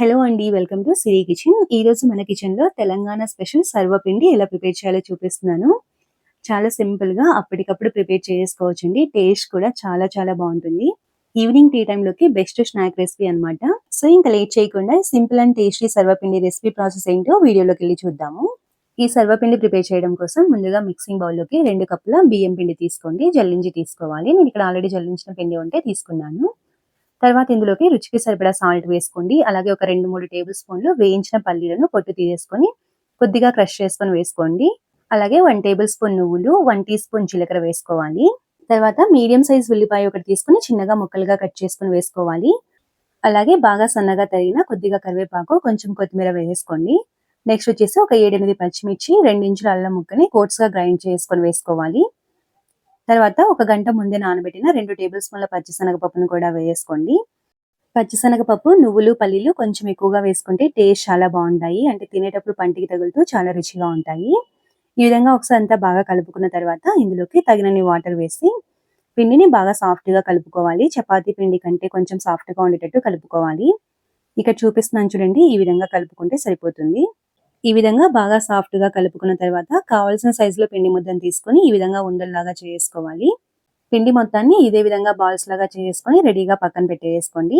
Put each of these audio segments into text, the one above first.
Hello అండి. Welcome to Siri kitchen. ఈరోజు మన కిచెన్‌లో తెలంగాణ స్పెషల్ సర్వపిండి ఎలా ప్రిపేర్ చేయాలో చూపిస్తున్నాను. చాలా సింపుల్‌గా అప్పటికప్పుడు ప్రిపేర్ చేసుకోవచ్చండి. టేస్ట్ కూడా చాలా చాలా బావుంటుంది. ఈవినింగ్ టీ టైమ్‌లోకి బెస్ట్ స్నాక్ రెసిపీ అన్నమాట. సో, ఇంకా లేట్ చేయకుండా సింపుల్ అండ్ టేస్టీ సర్వపిండి రెసిపీ ప్రాసెస్ ఏంటో వీడియోలోకెళ్ళి చూద్దాము. ఈ సర్వపిండి ప్రిపేర్ చేయడం కోసం ముందుగా మిక్సింగ్ బౌల్‌లోకి 2 కప్పుల బియ్యం పిండి తీసుకోండి. జల్లించి తీసుకోవాలి. నేను ఇక్కడ ఆల్రెడీ జల్లించిన పిండి ఉంటే తీసుకున్నాను. తర్వాత ఇందులోకి రుచికి సరిపడా సాల్ట్ వేసుకోండి. అలాగే ఒక 2, 3 టేబుల్ స్పూన్లు వేయించిన పల్లీలను పొట్టు తీసేసుకొని కొద్దిగా క్రష్ చేసుకొని వేసుకోండి. అలాగే 1 టేబుల్ స్పూన్ నువ్వులు, 1 టీ స్పూన్ జీలకర్ర వేసుకోవాలి. తర్వాత మీడియం సైజ్ ఉల్లిపాయ ఒకటి తీసుకొని చిన్నగా ముక్కలుగా కట్ చేసుకొని వేసుకోవాలి. అలాగే బాగా సన్నగా తరిగిన కొద్దిగా కరివేపాకు, కొంచెం కొత్తిమీర వేసేసుకోండి. నెక్స్ట్ వచ్చేసి ఒక 7, 8 పచ్చిమిర్చి, 2 ఇంచుల అల్లం ముక్కని కోర్స్‌గా గ్రైండ్ చేసుకొని వేసుకోవాలి. తర్వాత ఒక గంట ముందే నానబెట్టిన 2 టేబుల్ స్పూన్ల పచ్చిశనగపప్పును కూడా వేసుకోండి. పచ్చిశనగపప్పు, నువ్వులు, పల్లీలు కొంచెం ఎక్కువగా వేసుకుంటే టేస్ట్ చాలా బావుంటాయి. అంటే తినేటప్పుడు పంటికి తగులుతూ చాలా రుచిగా ఉంటాయి. ఈ విధంగా ఒకసారి అంతా బాగా కలుపుకున్న తర్వాత ఇందులోకి తగినన్ని వాటర్ వేసి పిండిని బాగా సాఫ్ట్‌గా కలుపుకోవాలి. చపాతీ పిండి కంటే కొంచెం సాఫ్ట్‌గా ఉండేటట్టు కలుపుకోవాలి. ఇక్కడ చూపిస్తున్నాను చూడండి. ఈ విధంగా కలుపుకుంటే సరిపోతుంది. ఈ విధంగా బాగా సాఫ్ట్‌గా కలుపుకున్న తర్వాత కావాల్సిన సైజులో పిండి ముద్దను తీసుకొని ఈ విధంగా ఉండల్లాగా చేసుకోవాలి. పిండి మొత్తాన్ని ఇదే విధంగా బాల్స్ లాగా చేసుకొని రెడీగా పక్కన పెట్టేసుకోండి.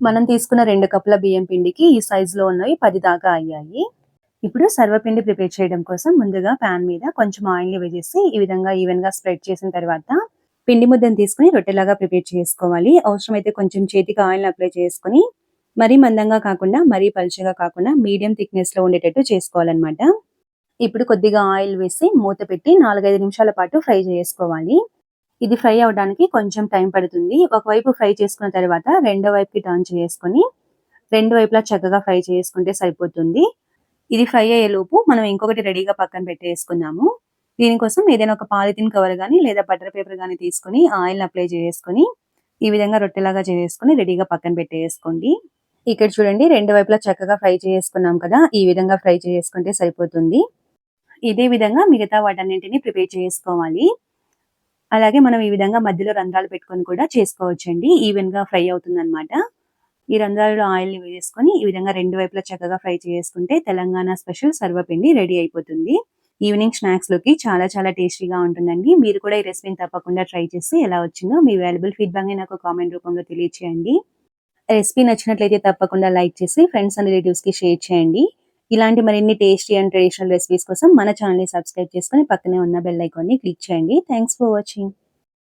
మనం తీసుకున్న 2 కప్పుల బియ్యం పిండికి ఈ సైజులో ఉన్నవి 10 దాకా అయ్యాయి. ఇప్పుడు సర్వపిండి ప్రిపేర్ చేయడం కోసం ముందుగా పాన్ మీద కొంచెం ఆయిల్‌ని వేసేసి ఈ విధంగా ఈవెన్‌గా స్ప్రెడ్ చేసిన తర్వాత పిండి ముద్దను తీసుకొని రొట్టెలాగా ప్రిపేర్ చేసుకోవాలి. అవసరమైతే కొంచెం చేతికి ఆయిల్‌ని అప్లై చేసుకొని మరీ మందంగా కాకుండా, మరీ పలుచగా కాకుండా మీడియం థిక్‌నెస్‌లో ఉండేటట్టు చేసుకోవాలన్నమాట. ఇప్పుడు కొద్దిగా ఆయిల్ వేసి మూత పెట్టి 4, 5 నిమిషాల పాటు ఫ్రై చేసుకోవాలి. ఇది ఫ్రై అవ్వడానికి కొంచెం టైం పడుతుంది. ఒకవైపు ఫ్రై చేసుకున్న తర్వాత రెండో వైపుకి టర్న్ చేసుకొని, రెండు వైపులా చక్కగా ఫ్రై చేసుకుంటే సరిపోతుంది. ఇది ఫ్రై అయ్యేలోపు మనం ఇంకొకటి రెడీగా పక్కన పెట్టేసుకుందాము. దీనికోసం ఏదైనా ఒక పాలిథిన్ కవర్ గానీ, లేదా బటర్ పేపర్ గానీ తీసుకొని ఆయిల్‌ని అప్లై చేసుకొని, ఈ విధంగా రొట్టెలాగా చేసేసుకొని రెడీగా పక్కన పెట్టేసుకోండి. ఇక్కడ చూడండి, రెండు వైపులా చక్కగా ఫ్రై చేసుకున్నాం కదా! ఈ విధంగా ఫ్రై చేసుకుంటే సరిపోతుంది. ఇదే విధంగా మిగతా వాటన్నింటిని ప్రిపేర్ చేసుకోవాలి. అలాగే మనం ఈ విధంగా మధ్యలో రంధ్రాలు పెట్టుకొని కూడా చేసుకోవచ్చండి. ఈవెన్‌గా ఫ్రై అవుతుందన్నమాట. ఈ రంధ్రాలలో ఆయిల్‌ని వేసుకొని ఈ విధంగా రెండు వైపులా చక్కగా ఫ్రై చేసుకుంటే తెలంగాణ స్పెషల్ సర్వపిండి రెడీ అయిపోతుంది. ఈవినింగ్ స్నాక్స్‌లోకి చాలా చాలా టేస్టీగా ఉంటుందండి. మీరు కూడా ఈ రెసిపీని తప్పకుండా ట్రై చేసి ఎలా వచ్చిందో మీ వాల్యుబుల్ ఫీడ్‌బ్యాక్‌ని నాకు కామెంట్ రూపంలో తెలియచేయండి. రెసిపీ నచ్చినట్లయితే తప్పకుండా లైక్ చేసి ఫ్రెండ్స్ అండ్ రిలేటివ్స్‌కి షేర్ చేయండి. ఇలాంటి మరిన్ని టేస్టీ అండ్ ట్రెడిషనల్ రెసిపీస్ కోసం మన ఛానెల్‌ని సబ్స్క్రైబ్ చేసుకొని పక్కనే ఉన్న బెల్ ఐకాన్‌ని క్లిక్ చేయండి. Thanks for watching.